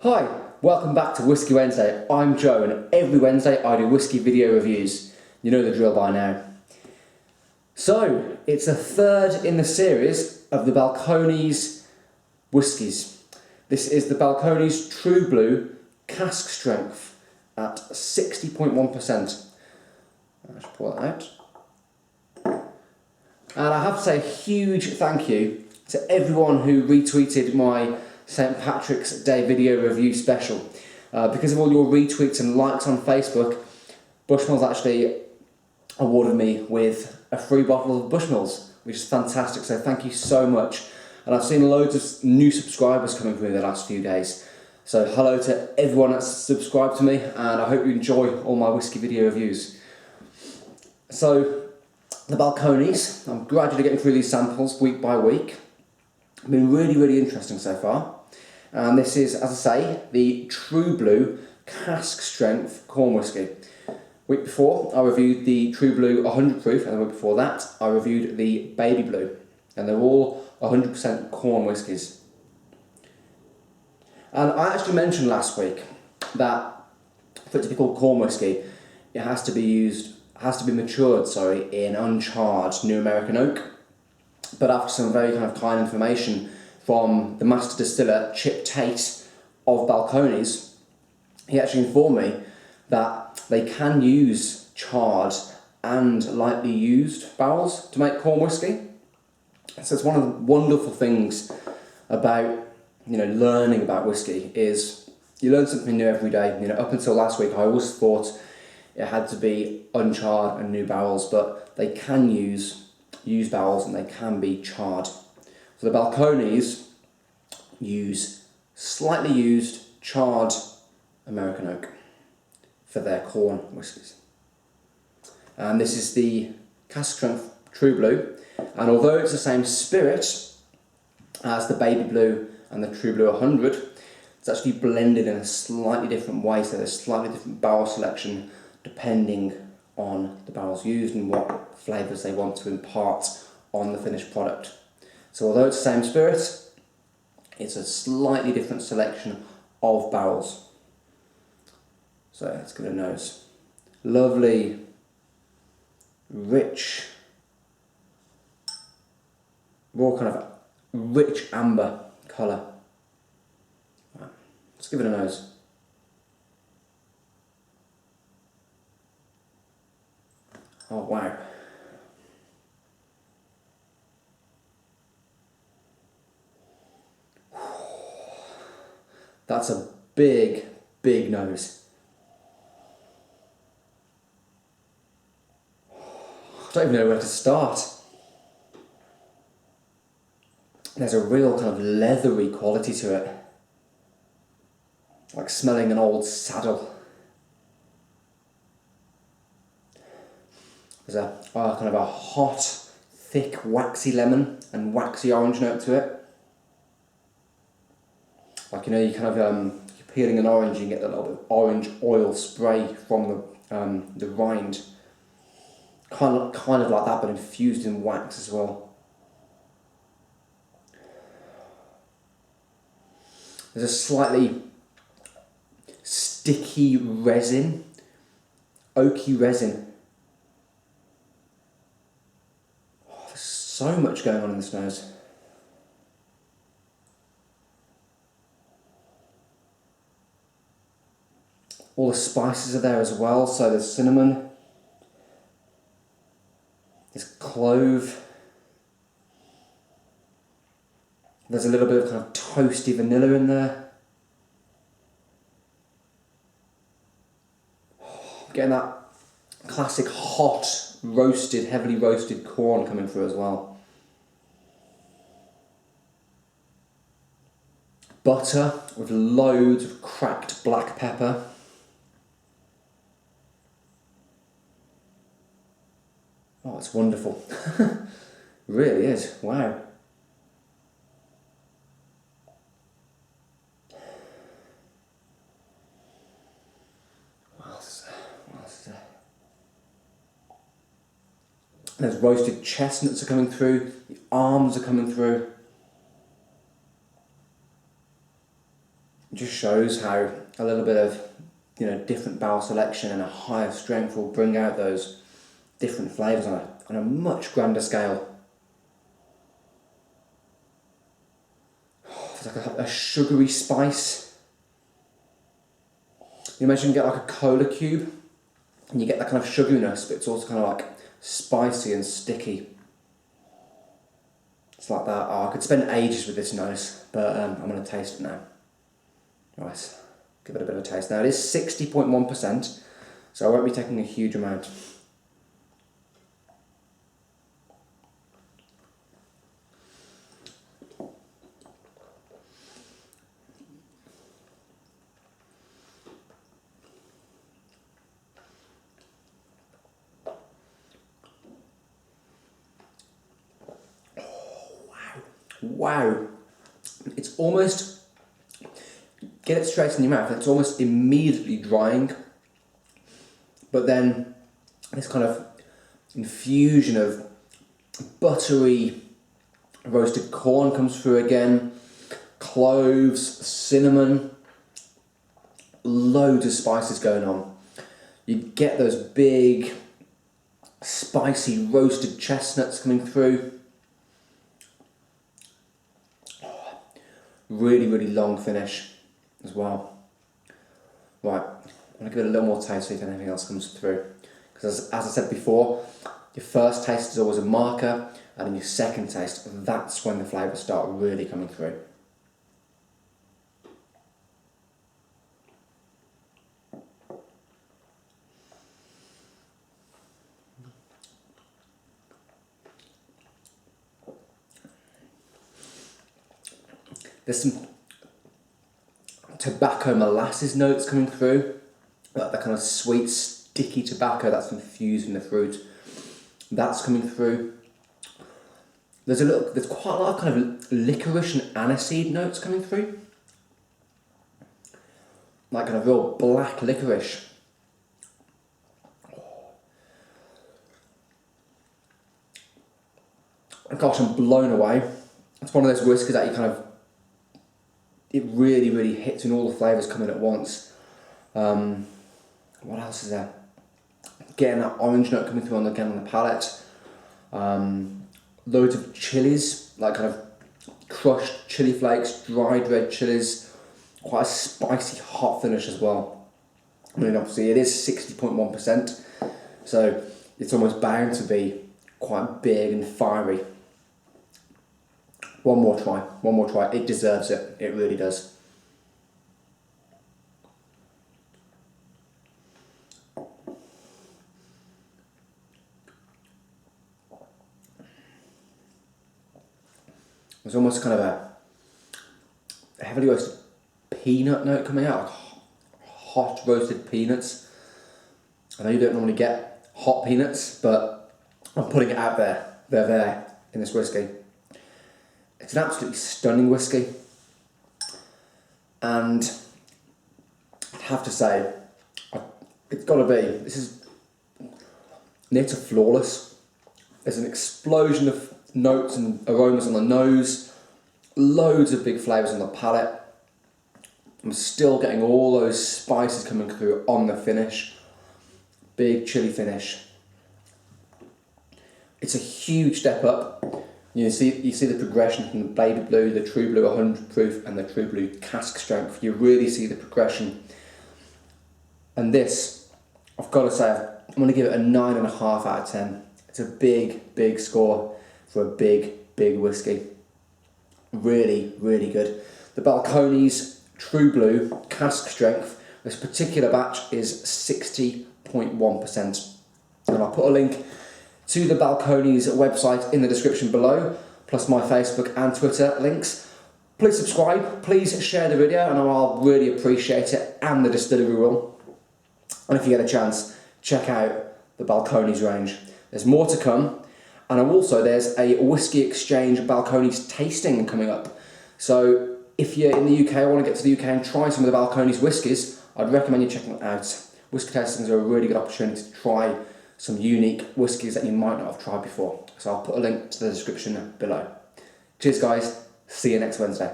Hi, welcome back to Whisky Wednesday. I'm Joe and every Wednesday I do whisky video reviews. You know the drill by now. So, it's a third in the series of the Balcones whiskies. This is the Balcones True Blue Cask Strength at 60.1%. I should pour that out. And I have to say a huge thank you to everyone who retweeted my St. Patrick's Day video review special. Because of all your retweets and likes on Facebook, Bushmills actually awarded me with a free bottle of Bushmills, which is fantastic, so thank you so much. And I've seen loads of new subscribers coming through the last few days. So hello to everyone that's subscribed to me, and I hope you enjoy all my whisky video reviews. So, the Balcones, I'm gradually getting through these samples week by week. It's been really interesting so far. And this is, as I say, the True Blue Cask Strength Corn Whisky. Week before, I reviewed the True Blue 100 proof, and the week before that, I reviewed the Baby Blue. And they're all 100% corn whiskies. And I actually mentioned last week that for it to be called corn whisky, it has to be matured, in uncharred New American oak. But after some very kind information from the master distiller Chip Tate of Balcones, he actually informed me that they can use charred and lightly used barrels to make corn whisky. So it's one of the wonderful things about learning about whisky is you learn something new every day. Up until last week, I always thought it had to be uncharred and new barrels, but they can use used barrels and they can be charred. So the Balcones use slightly used charred American oak for their corn whiskies. And this is the Cask Strength True Blue, and although it's the same spirit as the Baby Blue and the True Blue 100, it's actually blended in a slightly different way, so there's slightly different barrel selection depending on the barrels used and what flavours they want to impart on the finished product. So although it's the same spirit, it's a slightly different selection of barrels. So let's give it a nose. Lovely, rich, raw kind of rich amber colour. Right. Let's give it a nose. Oh wow. That's a big nose. I don't even know where to start. There's a real kind of leathery quality to it. Like smelling an old saddle. There's a kind of a hot, thick, waxy lemon and waxy orange note to it. Like you kind of you're peeling an orange, you get that little bit of orange oil spray from the rind. Kind of like that, but infused in wax as well. There's a slightly sticky resin, oaky resin. Oh, there's so much going on in this nose. All the spices are there as well, so there's cinnamon, there's clove, there's a little bit of kind of toasty vanilla in there. Getting that classic hot, heavily roasted corn coming through as well. Butter with loads of cracked black pepper. Oh, it's wonderful. It really is. Wow. What else is there? There's roasted chestnuts are coming through. The arms are coming through. It just shows how a little bit of, you know, different barrel selection and a higher strength will bring out those different flavours on a much grander scale. It's like a sugary spice. You imagine you get like a cola cube and you get that kind of sugariness, but it's also kind of like spicy and sticky. It's like that. Oh, I could spend ages with this nose, but I'm going to taste it now. Right, give it a bit of a taste. Now it is 60.1%, so I won't be taking a huge amount. Wow, it's almost, get it straight in your mouth, it's almost immediately drying, but then this kind of infusion of buttery roasted corn comes through again, cloves, cinnamon, loads of spices going on. You get those big spicy roasted chestnuts coming through. Really, really long finish as well. Right, I'm going to give it a little more taste, see if anything else comes through. Because as I said before, your first taste is always a marker, and then your second taste, that's when the flavours start really coming through. There's some tobacco molasses notes coming through, like the kind of sweet, sticky tobacco that's infused in the fruit. That's coming through. There's quite a lot of kind of licorice and aniseed notes coming through, like kind of real black licorice. Gosh, I'm blown away. It's one of those whiskies that you kind of, it really, really hits and all the flavours come in at once. What else is there? Getting that orange note coming through on the palate. Loads of chilies, like kind of crushed chili flakes, dried red chilies. Quite a spicy, hot finish as well. I mean, obviously it is 60.1%, so it's almost bound to be quite big and fiery. One more try. It deserves it. It really does. There's almost kind of a heavily roasted peanut note coming out, like hot roasted peanuts. I know you don't normally get hot peanuts, but I'm putting it out there. They're there in this whiskey. It's an absolutely stunning whiskey, and I'd have to say, it's got to be, this is near to flawless. There's an explosion of notes and aromas on the nose, loads of big flavours on the palate. I'm still getting all those spices coming through on the finish. Big chili finish. It's a huge step up. You see the progression from the Baby Blue, the True Blue 100 proof, and the True Blue cask strength. You really see the progression. And this, I've got to say, I'm going to give it a 9.5 out of 10. It's a big, big score for a big, big whiskey. Really, really good. The Balcones True Blue cask strength, this particular batch is 60.1%. And I'll put a link to the Balcones website in the description below, plus my Facebook and Twitter links. Please subscribe, please share the video, and I'll really appreciate it, and the distillery will. And if you get a chance, check out the Balcones range. There's more to come, and also there's a Whisky Exchange Balcones tasting coming up. So if you're in the UK or want to get to the UK and try some of the Balcones whiskies, I'd recommend you checking them out. Whisky tastings are a really good opportunity to try some unique whiskies that you might not have tried before. So I'll put a link to the description below. Cheers guys, see you next Wednesday.